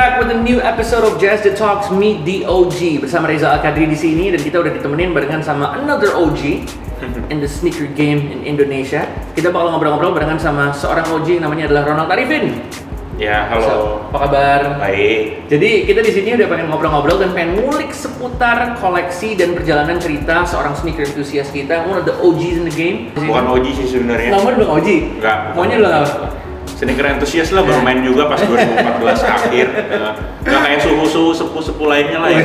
back with a new episode of Jazz the Talks Meet the OG bersama Reza Al-Kadri di sini, dan kita udah ditemenin barengan sama another OG in the sneaker game in Indonesia. Kita bakal ngobrol-ngobrol barengan sama seorang OG yang namanya adalah Ronald Arifin. Ya, halo. So, apa kabar? Baik. Jadi kita di sini udah pengen ngobrol-ngobrol dan pengen ngulik seputar koleksi dan perjalanan cerita seorang sneaker enthusiast kita, one of the OGs in the game. Bukan OG sih sebenarnya. Nomor belum OG? Enggak. Maunya belum apa? Sneaker enthusiast lah, baru main juga pas 2014 akhir. Nggak kayak suhu-suhu sepuh-sepuh lainnya lah ya.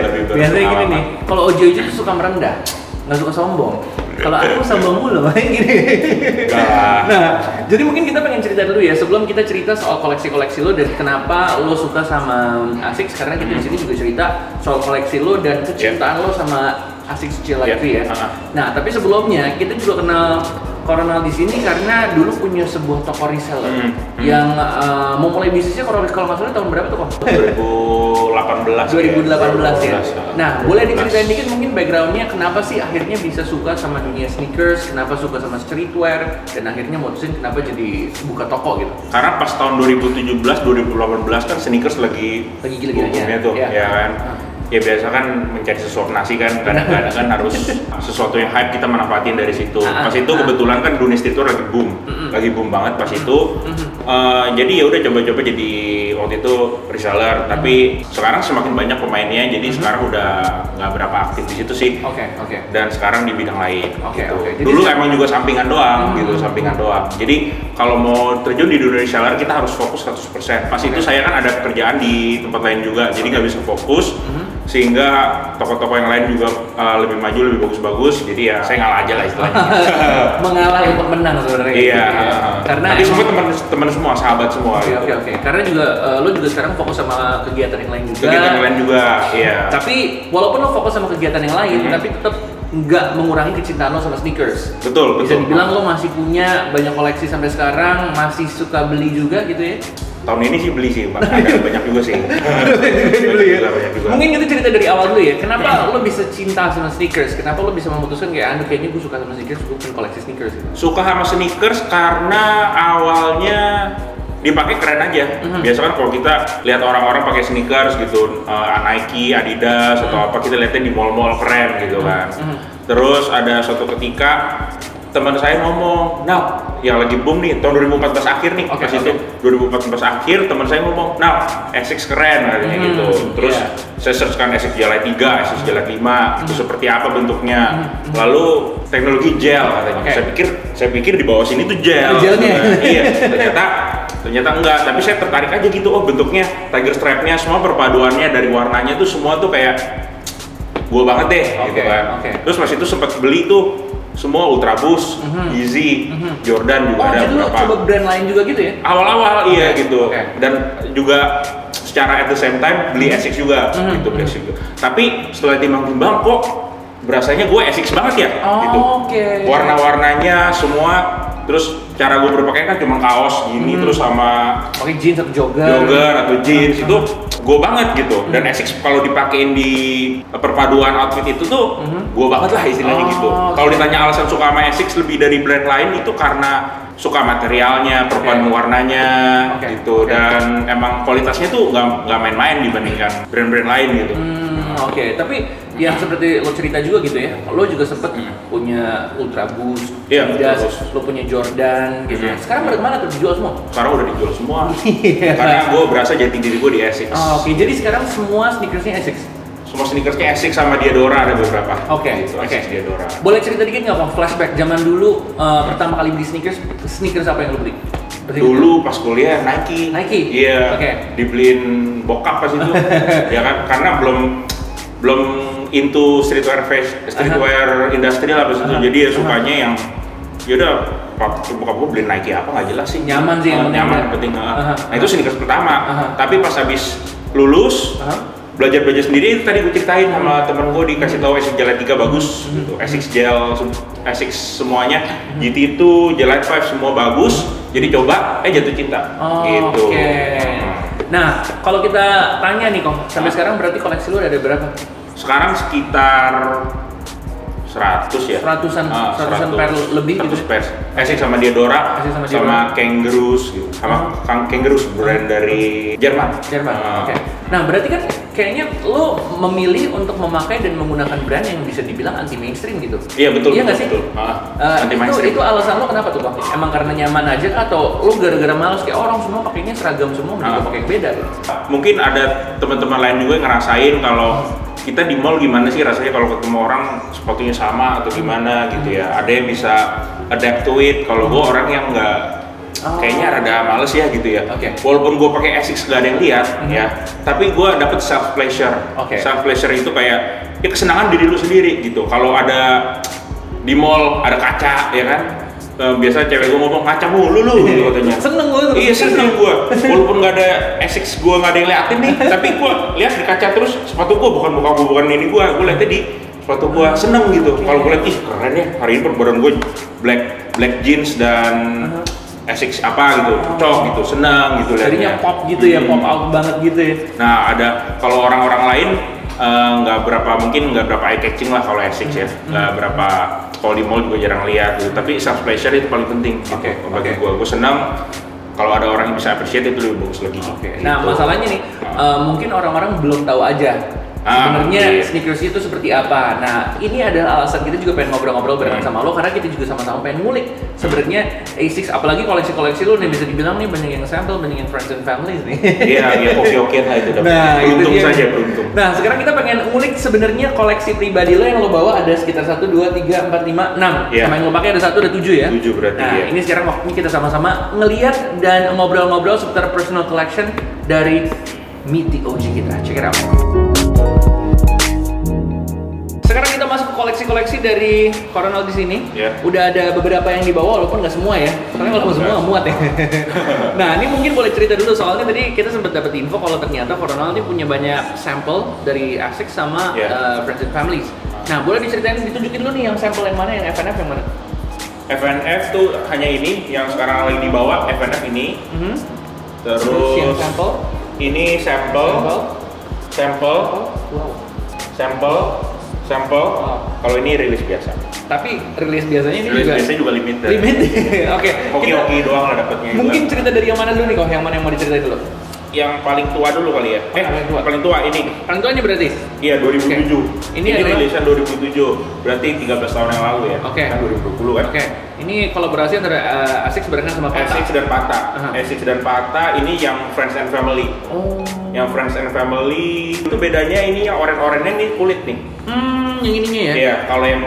Lebih biasanya gini nih, kalau OG itu suka merendah, nggak suka sombong. Kalau aku sombong mulu, makanya gini. Nah, jadi mungkin kita pengen cerita dulu ya, sebelum kita cerita soal koleksi-koleksi lo dan kenapa lo suka sama ASICS, karena kita di sini juga cerita soal koleksi lo dan kecintaan lo sama ASICS G-Lite 3 ya. Nah, tapi sebelumnya kita juga kenal Ronald di sini karena dulu punya sebuah toko reseller yang mau mulai bisnisnya kalau nggak salah tahun berapa tuh kok? 2018 ya. Nah, boleh diceritain dikit mungkin backgroundnya kenapa sih akhirnya bisa suka sama dunia sneakers, kenapa suka sama streetwear, dan akhirnya mutusin kenapa jadi buka toko gitu? Karena pas tahun 2017-2018 kan sneakers lagi gila-gilanya tuh, ya kan. Ya biasa kan mencari sesuatu nasi kan, kadang-kadang kan harus sesuatu yang hype kita manfaatin dari situ. Pas itu kebetulan kan dunia streetwear lagi boom banget pas itu. Jadi ya udah coba-coba jadi waktu itu reseller. Tapi sekarang semakin banyak pemainnya, jadi sekarang udah nggak berapa aktif di situ sih. Oke. Dan sekarang di bidang lain. Oke. Dulu emang juga sampingan doang gitu, sampingan doang. Jadi kalau mau terjun di dunia reseller kita harus fokus 100%. Pas itu saya kan ada pekerjaan di tempat lain juga, jadi nggak bisa fokus. Sehingga toko-toko yang lain juga lebih maju, lebih bagus-bagus. Jadi ya saya ngalah aja lah istilahnya. Mengalah untuk menang sebenarnya. Iya. Karena tapi semua teman semua, sahabat semua. Oke. Karena juga lo juga sekarang fokus sama kegiatan yang lain juga. Kegiatan yang lain juga, iya. Tapi walaupun lo fokus sama kegiatan yang lain, tapi tetap nggak mengurangi kecintaan lo sama sneakers. Betul. Bisa dibilang lo masih punya banyak koleksi sampai sekarang, masih suka beli juga gitu ya? Tahun ini sih beli sih, ada banyak juga sih. Beli ya? Banyak juga. Mungkin kita cerita dari awal dulu ya, kenapa lo bisa cinta sama sneakers? Kenapa lo bisa memutuskan kayak, kayaknya gue suka sama sneakers, gue pengen koleksi sneakers gitu? Suka sama sneakers karena awalnya dipakai keren aja. Biasa kan kalau kita lihat orang-orang pakai sneakers gitu, Nike, Adidas atau apa, kita lihatnya di mall-mall keren gitu kan. Terus ada suatu ketika teman saya ngomong, nah yang lagi boom nih tahun 2014 akhir nih, pas itu 2014 akhir teman saya ngomong, nah ASICS keren katanya gitu. Terus saya search kan ASICS G-Lite 3, ASICS G-Lite 5, itu seperti apa bentuknya. Lalu teknologi gel katanya. Saya pikir di bawah sini tuh gel. Iya, ternyata enggak, tapi saya tertarik aja gitu, oh bentuknya tiger stripe-nya semua perpaduannya dari warnanya tuh semua tuh kayak gua banget deh gitu kan. Terus pas itu sempat beli tuh semua Ultra Boost, Yeezy, Jordan juga ada beberapa. Coba brand lain juga gitu ya? Awal-awal iya gitu. Dan juga secara at the same time beli ASICS juga gitu, Tapi setelah timbang-timbang kok berasanya gue ASICS banget ya gitu. Warna-warnanya semua, terus cara gue berpakaian kan cuma kaos gini terus sama pakai jeans atau jogger atau jeans itu gue banget gitu. Dan ASICS kalau dipakein di perpaduan outfit itu tuh gue banget lah istilahnya gitu. Kalau ditanya alasan suka sama ASICS lebih dari brand lain, itu karena suka materialnya, perpaduan warnanya gitu. Dan emang kualitasnya tuh nggak main-main dibandingkan brand-brand lain gitu. Tapi yang seperti lo cerita juga gitu ya, lo juga sempet punya Ultra Boost, Adidas, lo punya Jordan gitu ya. Sekarang bagaimana tuh, dijual semua? Sekarang udah dijual semua. Karena gue berasa jati diri gue di ASICS. Jadi sekarang semua sneakersnya ASICS? Semua sneakersnya ASICS sama Diadora ada beberapa. ASICS Diadora. Boleh cerita dikit nggak Bang, flashback zaman dulu pertama kali beli sneakers apa yang lo beli? Dulu pas kuliah Nike. Iya. Dibeliin bokap pas itu. Ya kan, karena belum into streetwear industrial apa itu. Jadi ya sukanya yang yaudah bokap gue beliin Nike apa nggak jelas sih. Nyaman sih nyaman penting. Nah itu sneakers pertama. Tapi pas habis lulus belajar sendiri, itu tadi gue ceritain sama temen gue, dikasih tahu ASICS G-Lite 3 bagus gitu. ASICS gel, ASICS semuanya, GT2, G-Lite 5 semua bagus. Jadi coba, jatuh cinta gitu. Nah, kalau kita tanya nih kok, sampai sekarang berarti koleksi lu ada berapa? Sekarang sekitar 100 ya. Seratusan pair lebih 100 gitu. pairs. Asics sama Diadora, sama Kangaroos gitu. Sama Kangaroos brand dari Jerman. Oke. Nah, berarti kan kayaknya lo memilih untuk memakai dan menggunakan brand yang bisa dibilang anti mainstream gitu. Iya betul. Iya nggak sih? Anti mainstream. Itu alasan lo kenapa tuh Bang? Emang karena nyaman aja kah? Atau lo gara-gara malas kayak orang semua pakainya seragam semua, mereka pakai yang beda gitu? Mungkin ada teman-teman lain juga yang ngerasain kalau kita di mall gimana sih rasanya kalau ketemu orang sepatunya sama atau gimana gitu ya. Ada yang bisa adapt to it. Kalau gue orang yang nggak kayaknya rada males ya gitu ya. Walaupun gue pakai Asics gak ada yang lihat ya, tapi gue dapet self pleasure. Self pleasure itu kayak ya kesenangan diri lu sendiri gitu. Kalau ada di mall ada kaca ya kan, biasa cewek gue ngomong ngaca mulu lu gitu katanya. Seneng gue. Iya seneng gue. Walaupun gak ada Asics gue gak ada yang liatin nih, tapi gue lihat di kaca terus sepatu gue bukan muka gue bukan ini gue liatnya di sepatu gue seneng gitu. Kalau gue liat ih keren ya hari ini perbadan gue black jeans dan Asics apa gitu, cocok gitu, senang gitu liatnya. Jadinya pop gitu ya, pop out banget gitu ya. Nah ada kalau orang-orang lain nggak berapa eye catching lah kalau Asics ya, nggak berapa, kalau di mall juga jarang lihat gitu. Tapi self pleasure itu paling penting. Bagi gue senang kalau ada orang yang bisa appreciate itu lebih bagus lagi. Gitu. Nah masalahnya nih, mungkin orang-orang belum tahu aja sebenarnya sneakers itu seperti apa. Nah ini adalah alasan kita juga pengen ngobrol-ngobrol bareng sama lo, karena kita juga sama-sama pengen ngulik sebenarnya Asics, apalagi koleksi-koleksi lo nih bisa dibilang nih banyak yang sampel, banyak yang friends and families nih. Iya, oke lah itu. Nah, beruntung itu saja beruntung. Nah sekarang kita pengen ngulik sebenarnya koleksi pribadi lo yang lo bawa ada sekitar 1, 2, 3, 4, 5, 6. Sama yang lo pakai ada 1, ada 7 ya. 7 berarti. Nah ini sekarang waktunya kita sama-sama ngelihat dan ngobrol-ngobrol seputar personal collection dari Meet the OG kita. Check it out. Sekarang kita masuk ke koleksi-koleksi dari Coronel di sini. Udah ada beberapa yang dibawa, walaupun nggak semua ya. Soalnya kalau semua muat ya. Nah, ini mungkin boleh cerita dulu, soalnya tadi kita sempat dapat info kalau ternyata Coronel ini punya banyak sampel dari Asics sama Friends and Families. Nah, boleh diceritain, ditunjukin dulu nih yang sampel yang mana, yang FNF yang mana? FNF tuh hanya ini yang sekarang lagi dibawa, FNF ini. Terus yang sampel? Ini sampel. Kalau ini rilis biasa. Tapi rilis biasanya ini biasanya juga limited. Oke. Hoki doang lah dapatnya. Mungkin cerita dari yang mana dulu nih kok? Yang mana yang mau diceritain dulu? Yang paling tua dulu kali ya. Paling tua ini. Paling tua ini berarti? Iya, 2007. Ini rilisan 2007. Berarti 13 tahun yang lalu ya. Kan 2020 kan. Ini kolaborasi antara Asics barengan sama Pata. Asics dan Pata ini yang Friends and Family. Yang Friends and Family itu bedanya ini yang oren-orennya nih kulit nih. Yang ininya ya? Iya, kalau yang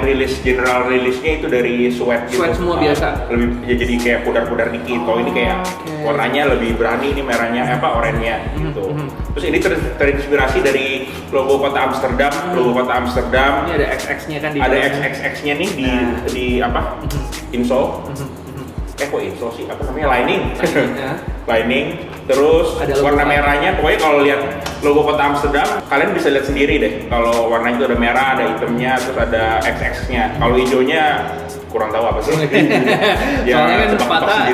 general rilisnya itu dari sweat gitu. Sweat semua biasa? Lebih ya jadi kayak pudar-pudar dikit. Kalau ini kayak warnanya lebih berani, ini merahnya orennya gitu. Terus ini terinspirasi dari logo kota Amsterdam. Ini ada XX-nya kan di ada XX-nya nih di apa? Insole. Kok insole sih? Apa namanya? Lining. Terus warna merahnya, pokoknya kalau lihat logo kota Amsterdam, kalian bisa lihat sendiri deh. Kalau warnanya itu ada merah, ada hitamnya, terus ada XX-nya. Kalau hijaunya kurang tahu apa sih. Soalnya kan Pata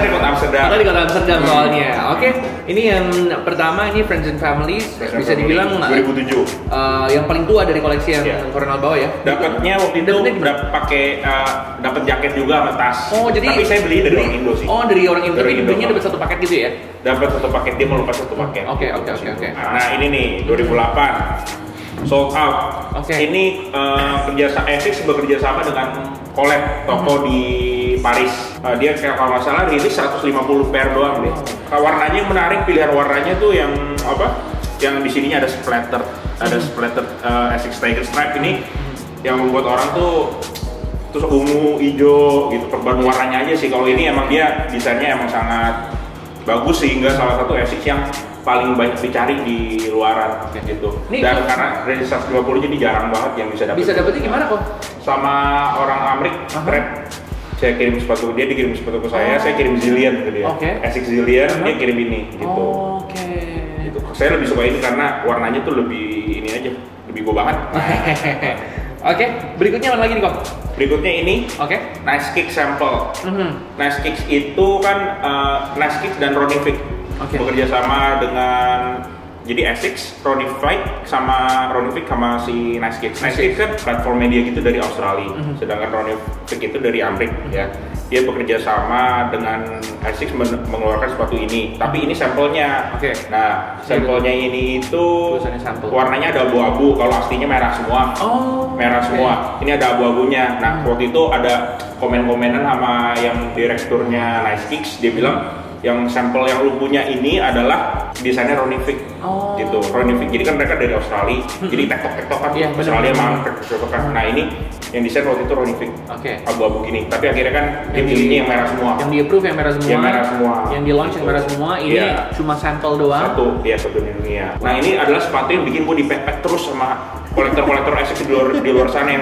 di kota Amsterdam. Pata di kota Amsterdam soalnya. Oke, ini yang pertama ini Friends and Families. Bisa dibilang 2007. Yang paling tua dari koleksi yang Coronel bawa ya. Dapatnya waktu itu dapat jaket juga sama tas. Tapi saya beli dari orang Indo sih. Dari orang Indo. Tapi belinya dapat satu paket gitu ya? Dapat satu paket, dia mau lupa satu paket. Oke. Nah ini nih 2008 sold out. Ini Asics bekerja sama dengan Colette, toko di Paris. Dia kalau nggak salah rilis 150 pair doang deh. Warnanya yang menarik, pilihan warnanya tuh yang apa? Yang di sininya ada splatter Asics Tiger Stripe ini yang membuat orang tuh terus ungu, hijau gitu, perubahan warnanya aja sih. Kalau ini emang dia desainnya emang sangat bagus sehingga salah satu Asics yang paling banyak dicari di luaran gitu. Dan karena rilis 150 jadi jarang banget yang bisa dapat. Bisa dapetnya gimana kok? Sama orang Amrik, Red. Saya kirim sepatu, dia dikirim sepatu ke saya kirim Zillion ke dia. Asics Zillion, dia kirim ini gitu. Gitu. Saya lebih suka ini karena warnanya tuh lebih ini aja, lebih go banget. Berikutnya apa lagi nih kok? Berikutnya ini, Nice Kicks sample. Nice Kicks itu kan Nice Kicks dan Ronnie Fick bekerja sama dengan Jadi Essex, Ronific sama si Nice Kicks. Nice Kicks kan platform media gitu dari Australia, sedangkan Ronific itu dari Amerika ya. Dia bekerja sama dengan Essex mengeluarkan sepatu ini, tapi ini sampelnya. Nah, sampelnya ini itu warnanya ada abu-abu, kalau aslinya merah semua. Merah semua. Ini ada abu-abunya. Nah, waktu itu ada komen-komenan sama yang direkturnya Nice Kicks, dia bilang yang sampel yang lu punya ini adalah desainnya Ronific gitu. Ronific, jadi kan mereka dari Australia, jadi tektok-tektokan Australia emang tektok-tektokan. Nah ini yang desain waktu itu Ronific, abu-abu gini. Tapi akhirnya kan dia pilihnya yang merah semua. Yang di approve yang merah semua. Yang merah semua. Yang di launch yang merah semua. Ini cuma sampel doang. Satu di dunia. Nah ini adalah sepatu yang bikin gue dipepet terus sama kolektor-kolektor Essex di luar sana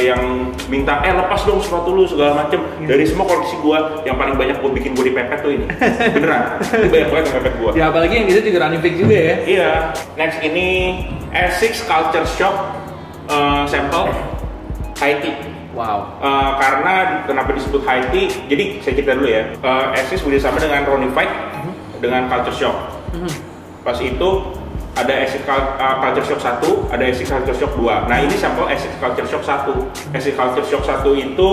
yang minta lepas dong sepatu lu segala macem. Dari semua koleksi gua yang paling banyak gua bikin gua dipepet tuh ini. Beneran, ini banyak banget yang pepet gua. Ya apalagi yang itu juga Ronific juga ya. Iya. Next ini Essex Culture Shock sample high tea. Wow. Karena kenapa disebut high tea? Jadi saya cerita dulu ya. Essex bekerjasama dengan Ronific dengan Culture Shock. Pas itu ada Essex Culture Shock 1, ada Essex Culture Shock 2. Nah ini sampel Essex Culture Shock 1. Essex Culture Shock 1 itu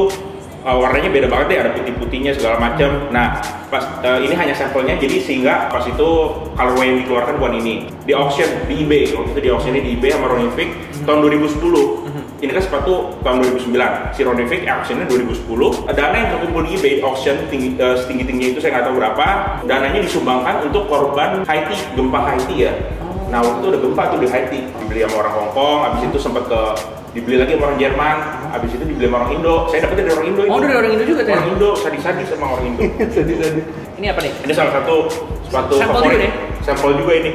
warnanya beda banget deh, ada putih-putihnya segala macam. Nah pas ini hanya sampelnya, jadi sehingga pas itu colorway yang dikeluarkan bukan ini. Di auction di eBay, waktu itu di auctionnya di eBay sama Ronific tahun 2010. Ini kan sepatu tahun 2009. Si Ronific auctionnya 2010. Dana yang terkumpul di eBay auction setinggi-tingginya itu saya nggak tahu berapa. Dananya disumbangkan untuk korban Haiti, gempa Haiti ya. Nah waktu itu udah gempa tuh di Haiti, dibeli sama orang Hong Kong, habis itu sempat dibeli lagi sama orang Jerman, habis itu dibeli sama orang Indo. Saya dapetnya dari orang Indo. Dari orang Indo juga tuh? Orang Indo, sadis-sadis sama orang Indo. Sadis-sadis. Ini apa nih? Ini salah satu sepatu favorit. Sampel juga ini.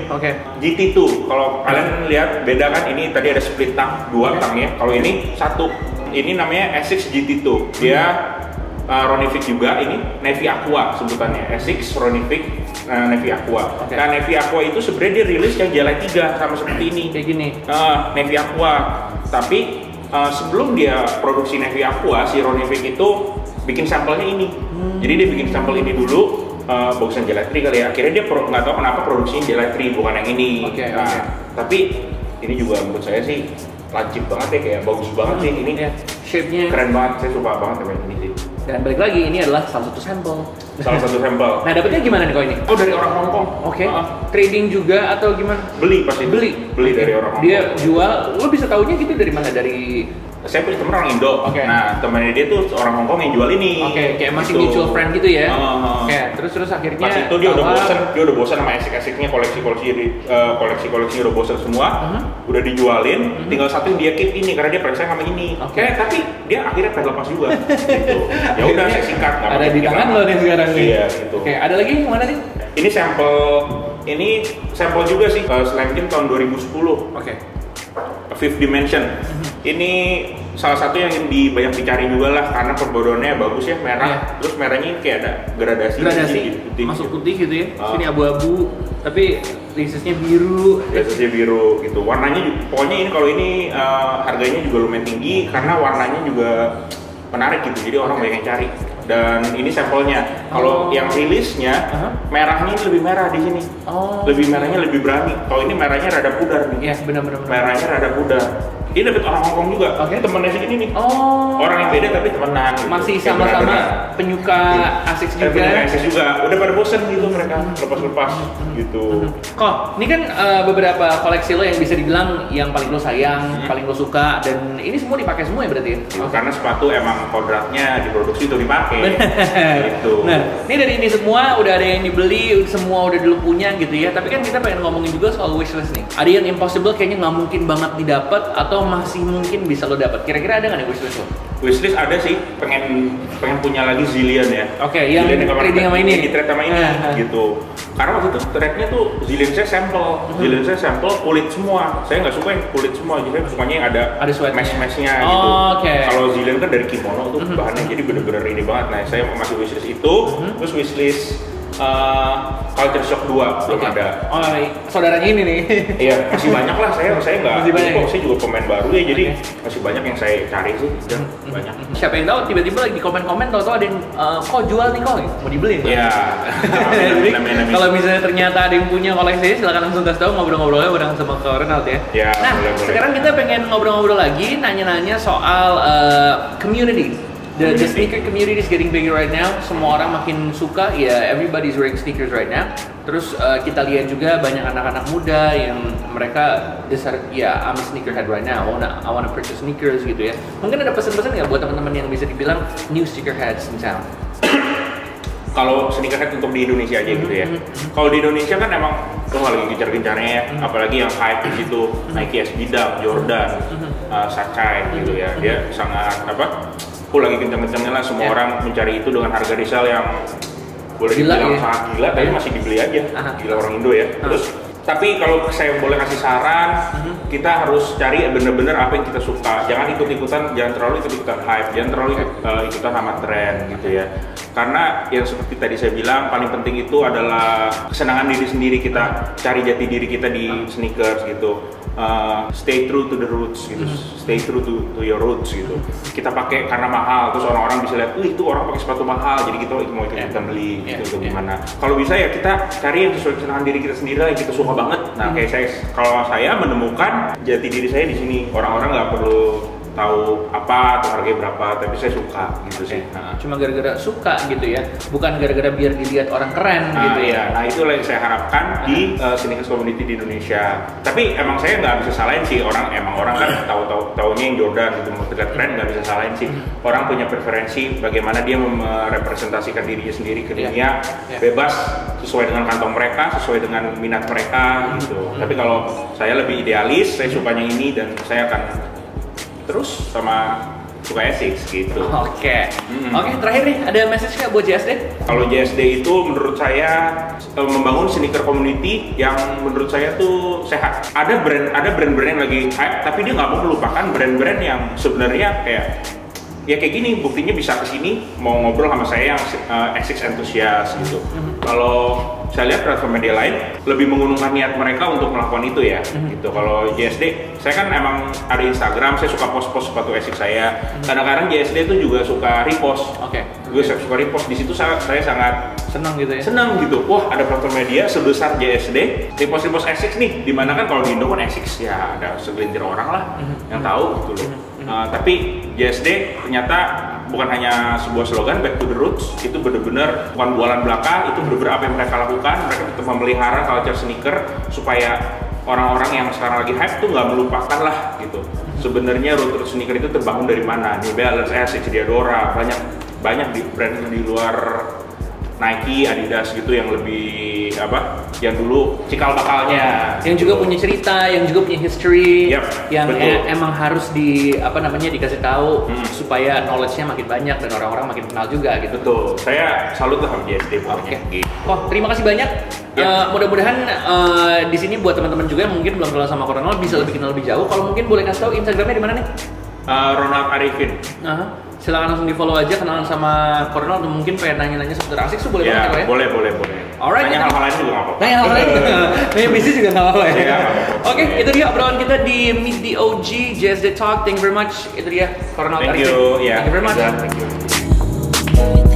GT2. Kalau kalian lihat beda kan, ini tadi ada split tang, 2 tangnya. Kalau ini satu. Ini namanya Essex GT2. Dia Ronific juga, ini Navy Aqua sebutannya, Essex Ronific Navy Aqua. Nah Navy Aqua itu sebenarnya dia rilis yang Jelly 3 sama seperti ini. Kayak gini. Navy Aqua. Tapi sebelum dia produksi Navy Aqua, si Ronific itu bikin sampelnya ini. Jadi dia bikin sampel ini dulu, bagusan Jelly 3 kali ya. Akhirnya dia nggak tahu kenapa produksinya Jelly 3 bukan yang ini. Tapi ini juga menurut saya sih lancip banget ya, kayak bagus banget sih ini. Shape-nya keren banget, saya suka banget sama ini sih. Dan balik lagi, ini adalah salah satu sampel. Salah satu sampel. Nah, dapetnya gimana nih kok ini? Dari orang Hong Kong. Trading juga atau gimana? Beli pasti. Beli dari orang Hong Kong. Dia jual, lo bisa taunya gitu dari mana? Dari saya punya temen orang Indo. Nah, temennya dia tuh orang Hong Kong yang jual ini. Kayak masih mutual friend gitu ya. Terus akhirnya pas itu dia udah bosan sama Essex-Essexnya, koleksi udah bosan semua. Udah dijualin, tinggal satu yang dia keep ini karena dia percaya sama ini. Tapi dia akhirnya pengen lepas juga. Gitu. Ya udah saya sikat. Ada di tangan lo nih sekarang nih. Iya, gitu. Ada lagi yang mana nih? Ini sampel juga sih. Slam Jam tahun 2010. Fifth Dimension. Ini salah satu yang banyak dicari juga lah karena perbodoannya bagus ya, merah. Terus merahnya kayak ada gradasi putih, masuk putih gitu ya. Sini abu-abu, tapi laces-nya biru. Laces-nya biru gitu. Warnanya pokoknya ini kalau ini harganya juga lumayan tinggi karena warnanya juga menarik gitu. Jadi orang banyak yang cari. Dan ini sampelnya. Kalau yang rilisnya merahnya ini lebih merah di sini. Lebih merahnya lebih berani. Kalau ini merahnya rada pudar nih. Iya, benar-benar. Merahnya rada pudar. Ini dapat orang Hong Kong juga. Temennya sih ini nih. Orang yang beda tapi temenan. Gitu. Masih sama-sama penyuka Essex juga. Penyuka Essex juga. Udah pada bosen gitu mereka lepas-lepas gitu. Kok, ini kan beberapa koleksi lo yang bisa dibilang yang paling lo sayang, paling lo suka, dan ini semua dipakai semua ya berarti ya? Karena sepatu emang kodratnya diproduksi untuk dipakai. Gitu. Nah, ini dari ini semua udah ada yang dibeli, semua udah dulu punya gitu ya. Tapi kan kita pengen ngomongin juga soal wishlist nih. Ada yang impossible kayaknya nggak mungkin banget didapat atau masih mungkin bisa lo dapat. Kira-kira ada nggak nih wishlist lo? Wishlist ada sih, pengen punya lagi Zillion ya. Yang trading sama ini. Di trade sama ini gitu. Karena waktu itu trade-nya tuh Zillion saya sampel kulit semua. Saya nggak suka yang kulit semua, jadi saya sukanya yang ada mesh-meshnya gitu. Kalau Zillion kan dari kimono tuh bahannya, jadi bener-bener ini banget. Nah, saya masih wishlist itu, terus wishlist Culture Shock 2 belum ada. Oh, saudaranya ini nih. Iya, masih banyak lah saya nggak. Masih banyak. Saya juga pemain baru ya, jadi masih banyak yang saya cari sih. Banyak. Siapa yang tahu tiba-tiba lagi di komen-komen tahu-tahu ada yang kok jual nih kok mau dibeli. Iya. Kalau misalnya ternyata ada yang punya koleksi, silakan langsung kasih tahu, ngobrol-ngobrolnya bareng sama Kak Ronald ya. Ya, nah, boleh. Sekarang kita pengen ngobrol-ngobrol lagi, nanya-nanya soal community. The sneaker community is getting bigger right now. Semua orang makin suka, ya everybody's wearing sneakers right now. Terus kita lihat juga banyak anak-anak muda yang mereka dasar, ya I'm a sneakerhead right now. I wanna purchase sneakers gitu ya. Mungkin ada pesan-pesan nggak buat teman-teman yang bisa dibilang new sneakerheads in town? Kalau sneakerhead untuk di Indonesia aja gitu ya. Kalau di Indonesia kan emang lagi gencar-gencarnya ya, apalagi yang hype di situ Nike SB Dunk, Jordan, Sacai gitu ya. Dia sangat lagi kencang-kencangnya lah, semua orang mencari itu dengan harga resale yang boleh dibilang sangat gila, tapi masih dibeli aja. Gila orang Indo ya. Terus tapi kalau saya boleh kasih saran, kita harus cari bener-bener apa yang kita suka. Jangan jangan terlalu ikut-ikutan hype, jangan terlalu ikutan sama tren gitu ya. Karena yang seperti tadi saya bilang, paling penting itu adalah kesenangan diri sendiri, kita cari jati diri kita di sneakers gitu. Stay true to the roots gitu, stay true to your roots gitu. Kita pakai karena mahal, terus orang-orang bisa lihat, itu orang pakai sepatu mahal, jadi kita mau ikut beli gitu gimana. Kalau bisa ya kita cari yang sesuai kesenangan diri kita sendiri lah, yang kita suka banget. Nah kayak kalau saya menemukan jati diri saya di sini, orang-orang nggak perlu tahu apa atau harganya berapa, tapi saya suka gitu sih. Cuma gara-gara suka gitu ya, bukan gara-gara biar dilihat orang keren gitu ya. Nah itu yang saya harapkan di sneakers community di Indonesia. Tapi emang saya nggak bisa salahin sih, orang kan tahunya yang Jordan gitu, mau terlihat keren, nggak bisa salahin sih. Orang punya preferensi bagaimana dia merepresentasikan dirinya sendiri ke dunia, bebas sesuai dengan kantong mereka, sesuai dengan minat mereka gitu. Tapi kalau saya lebih idealis, saya sukanya ini dan saya akan terus sama suka Essex gitu. Oke, terakhir nih ada message nggak buat JSD? Kalau JSD itu menurut saya membangun sneaker community yang menurut saya tuh sehat. Ada brand-brand yang lagi hype, tapi dia nggak mau melupakan brand-brand yang sebenarnya kayak gini, buktinya bisa kesini mau ngobrol sama saya yang Essex enthusiast gitu. Kalau saya lihat platform media lain lebih menggunakan niat mereka untuk melakukan itu ya gitu. Kalau JSD, saya kan emang ada Instagram, saya suka post-post sepatu Essex saya. Kadang-kadang JSD itu juga suka repost. Gue suka repost, di situ saya sangat senang gitu ya. Senang gitu. Wah, ada platform media sebesar JSD repost Essex nih. Dimana kan kalau di Indo kan Essex ya ada segelintir orang lah yang tahu gitu loh. Tapi JSD ternyata bukan hanya sebuah slogan back to the roots, itu benar-benar bukan bualan belaka, itu benar-benar apa yang mereka lakukan. Mereka tetap memelihara culture sneaker supaya orang-orang yang sekarang lagi hype tuh nggak melupakan lah gitu. Sebenarnya root sneaker itu terbangun dari mana? New Balance, Essex, Diadora, banyak di brand di luar Nike, Adidas gitu yang lebih yang dulu cikal bakalnya, yang juga punya cerita, yang juga punya history, yang emang harus dikasih tahu supaya knowledge-nya makin banyak dan orang-orang makin kenal juga gitu. Betul, saya salut lah sama JSD pokoknya. Terima kasih banyak. Mudah-mudahan di sini buat teman-teman juga yang mungkin belum kenal sama Ronald bisa lebih kenal lebih jauh. Kalau mungkin boleh kasih tahu Instagramnya di mana nih? Ronald Arifin. Silakan langsung di follow aja, kenalan sama Ronald, atau mungkin pengen nanya-nanya seputar Essex tuh boleh banget ya? Boleh. Alright, nanya hal-hal lain juga nggak apa-apa. Nanya hal lain, nanya bisnis juga nggak apa-apa ya? Oke, itu dia obrolan kita di Meet the OG JSD Talk. Thank you very much. Itu dia Ronald Arifin. Thank you. Thank you very much. Thank you.